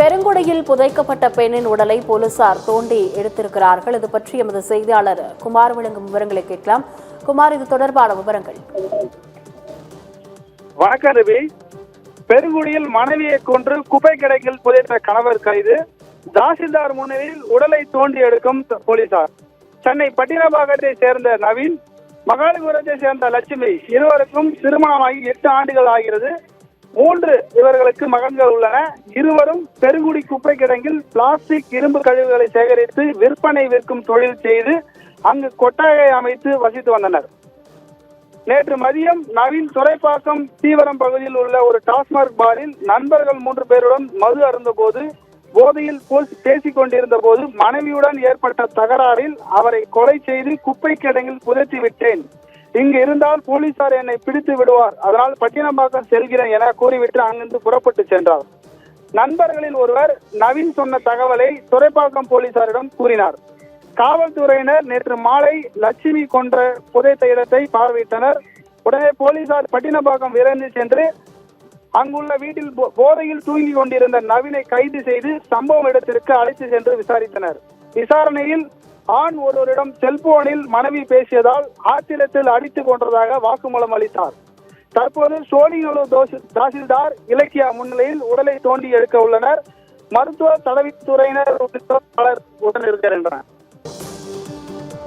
பெருங்குடியில் புதைக்கப்பட்ட பெண்ணின் உடலை போலீசார் தோண்டி எடுத்திருக்கிறார்கள். இது பற்றி எமது செய்தியாளர் குமார் வழங்கும் விவரங்களை கேட்கலாம். குமார், இது தொடர்பான விவரங்கள். வணக்கம் ரவி. பெருங்குடியில் மனைவியை கொன்று குப்பை கிடங்கில் புதைத்த கணவர் கைது. தாசில்தார் முன்னிலையில் உடலை தோண்டி எடுக்கும் போலீசார். சென்னை பட்டினப்பாக்கத்தை சேர்ந்த நவீன், மகாலிபுரத்தை சேர்ந்த லட்சுமி இருவருக்கும் திருமணமாகி 8 ஆண்டுகள் ஆகிறது. 3 இவர்களுக்கு மகன்கள் உள்ளன. இருவரும் பெருங்குடி குப்பை கிடங்கில் பிளாஸ்டிக் இரும்பு கழிவுகளை சேகரித்து விற்பனை விற்கும் தொழில் செய்து அங்கு கொட்டகை அமைத்து வசித்து வந்தனர். நேற்று மதியம் நவீன் துறைப்பாக்கம் தீவரம் பகுதியில் உள்ள ஒரு டாஸ்மாக் பாரில் நண்பர்கள் 3 பேருடன் மது அருந்த போது போதையில் பேசிக் கொண்டிருந்த போது மனைவியுடன் ஏற்பட்ட தகராறில் அவரை கொலை செய்து குப்பை கிடங்கில் புதைத்து விட்டேன். இங்கு இருந்தால் போலீசார் என்னை பிடித்து விடுவார், அதனால் பட்டினப்பாக்கம் செல்கிறேன் என கூறிவிட்டு அங்கிருந்து புறப்பட்டு சென்றார். நண்பர்களில் ஒருவர் நவீன் சொன்ன தகவலை துறைப்பாக்கம் போலீசாரிடம் கூறினார். காவல்துறையினர் நேற்று மாலை லட்சுமி கொன்ற புதைத்த இடத்தை பார்வையிட்டனர். உடனே போலீசார் பட்டினப்பாக்கம் விரைந்து சென்று அங்குள்ள வீட்டில் போதையில் தூங்கி கொண்டிருந்த நவீனை கைது செய்து சம்பவ இடத்திற்கு அழைத்து சென்று விசாரித்தனர். விசாரணையில் ஆண் ஒருவரிடம் செல்போனில் மனைவி பேசியதால் ஆத்திரத்தில் அடித்துக் கொன்றதாக வாக்குமூலம் அளித்தார். தற்போது சோழிங்கநல்லூர் தாசில்தார் இலக்கியா முன்னிலையில் உடலை தோண்டி எடுக்க உள்ளனர். மருத்துவ தடவித்துறையினர் உள்ளிட்டோர் பலர் உடன் இருக்கிறார்.